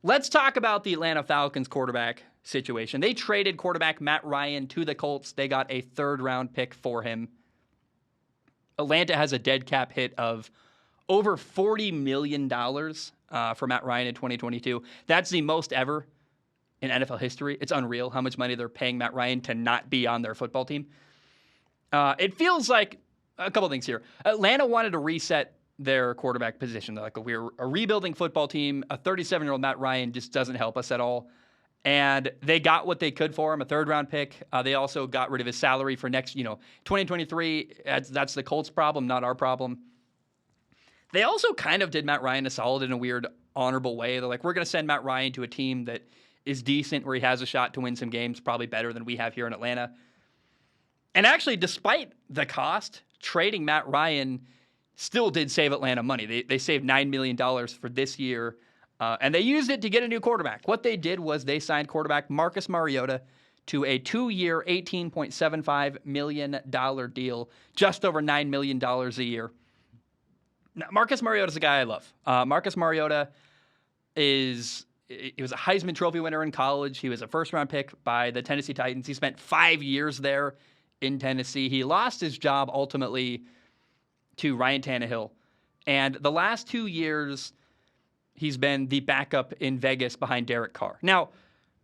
Let's talk about the Atlanta Falcons quarterback situation. They traded quarterback Matt Ryan to the Colts. They got a third-round pick for him. Atlanta has a dead cap hit of over $40 million for Matt Ryan in 2022. That's the most ever in NFL history. It's unreal how much money they're paying Matt Ryan to not be on their football team. It feels like a couple things here. Atlanta wanted to reset their quarterback position. They're like, we're a rebuilding football team. A 37-year-old Matt Ryan just doesn't help us at all. And they got what they could for him, a third-round pick. They also got rid of his salary for next, 2023. That's the Colts' problem, not our problem. They also kind of did Matt Ryan a solid in a weird, honorable way. They're like, we're going to send Matt Ryan to a team that is decent, where he has a shot to win some games, probably better than we have here in Atlanta. And actually, despite the cost, trading Matt Ryan still did save Atlanta money. They saved $9 million for this year, and they used it to get a new quarterback. What they did was they signed quarterback Marcus Mariota to a 2-year, $18.75 million deal, just over $9 million a year. Now, Marcus Mariota is a guy I love. Marcus Mariota he was a Heisman Trophy winner in college. He was a first-round pick by the Tennessee Titans. He spent 5 years there in Tennessee. He lost his job ultimately to Ryan Tannehill. And the last 2 years, he's been the backup in Vegas behind Derek Carr. Now,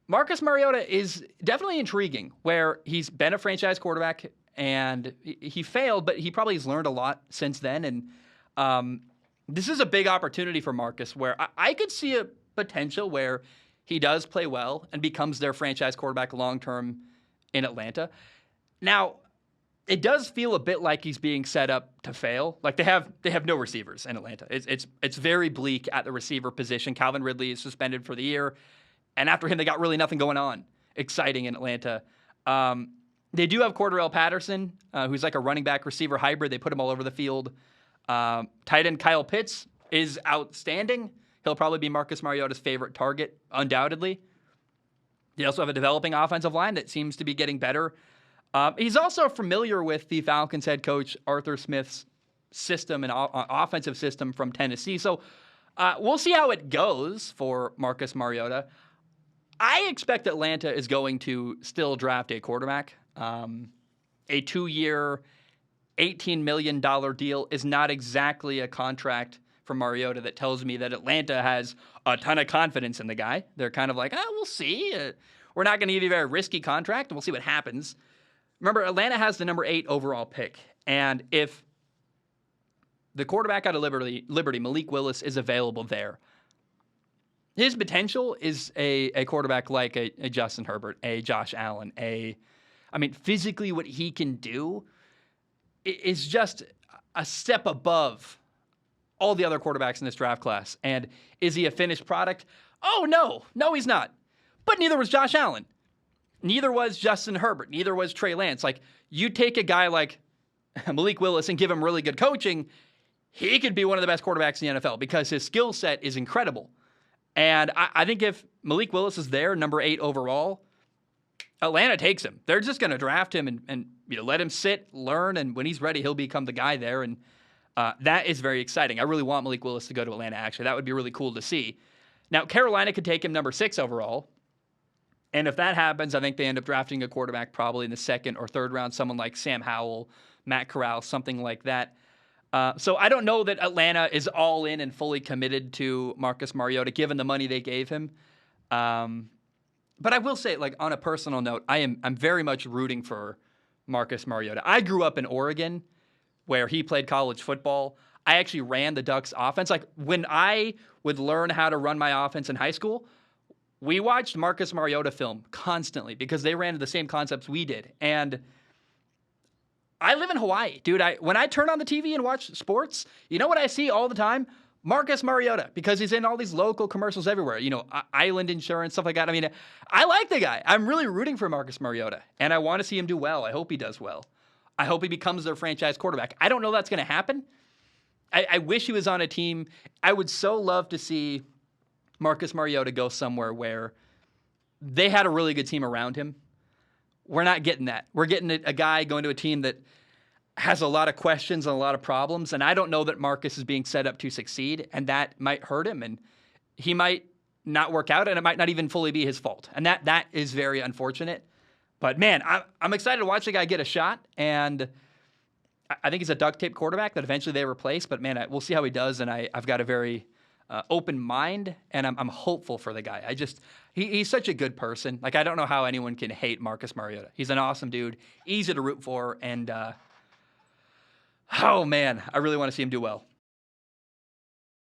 Marcus Mariota is definitely intriguing, where he's been a franchise quarterback, and he failed, but he probably has learned a lot since then. And this is a big opportunity for Marcus, where I could see a potential where he does play well and becomes their franchise quarterback long-term in Atlanta. Now, it does feel a bit like he's being set up to fail. Like they have no receivers in Atlanta. It's very bleak at the receiver position. Calvin Ridley is suspended for the year, and after him, they got really nothing going on exciting in Atlanta. They do have Cordarrelle Patterson, who's like a running back receiver hybrid. They put him all over the field. Tight end Kyle Pitts is outstanding. He'll probably be Marcus Mariota's favorite target, undoubtedly. They also have a developing offensive line that seems to be getting better. He's also familiar with the Falcons head coach Arthur Smith's system and offensive system from Tennessee. So we'll see how it goes for Marcus Mariota. I expect Atlanta is going to still draft a quarterback. A 2-year, $18 million deal is not exactly a contract for Mariota that tells me that Atlanta has a ton of confidence in the guy. They're kind of like, we'll see. We're not going to give you a very risky contract, and we'll see what happens. Remember, Atlanta has the number 8 overall pick, and if the quarterback out of Liberty, Malik Willis, is available there, his potential is a quarterback like a Justin Herbert, a Josh Allen, physically what he can do is just a step above all the other quarterbacks in this draft class. And is he a finished product? Oh, no. No, he's not. But neither was Josh Allen. Neither was Justin Herbert. Neither was Trey Lance. Like, you take a guy like Malik Willis and give him really good coaching, he could be one of the best quarterbacks in the NFL because his skill set is incredible. And I think if Malik Willis is there, number 8 overall, Atlanta takes him. They're just going to draft him and let him sit, learn, and when he's ready, he'll become the guy there. And that is very exciting. I really want Malik Willis to go to Atlanta, actually. That would be really cool to see. Now, Carolina could take him number 6 overall. And if that happens, I think they end up drafting a quarterback probably in the 2nd or 3rd round, someone like Sam Howell, Matt Corral, something like that. So I don't know that Atlanta is all in and fully committed to Marcus Mariota, given the money they gave him. But I will say, like, on a personal note, I'm very much rooting for Marcus Mariota. I grew up in Oregon, where he played college football. I actually ran the Ducks offense. Like, when I would learn how to run my offense in high school, we watched Marcus Mariota film constantly because they ran the same concepts we did. And I live in Hawaii, dude. When I turn on the TV and watch sports, you know what I see all the time? Marcus Mariota, because he's in all these local commercials everywhere. Island Insurance, stuff like that. I mean, I like the guy. I'm really rooting for Marcus Mariota, and I want to see him do well. I hope he does well. I hope he becomes their franchise quarterback. I don't know that's going to happen. I wish he was on a team. I would so love to see Marcus Mariota go somewhere where they had a really good team around him. We're not getting that. We're getting a guy going to a team that has a lot of questions and a lot of problems, and I don't know that Marcus is being set up to succeed, and that might hurt him, and he might not work out, and it might not even fully be his fault. And that is very unfortunate. But, man, I'm excited to watch the guy get a shot, and I think he's a duct tape quarterback that eventually they replace. But, man, we'll see how he does, and I've got a very open mind, and I'm hopeful for the guy. He's such a good person. Like, I don't know how anyone can hate Marcus Mariota. He's an awesome dude, easy to root for, and oh, man, I really want to see him do well.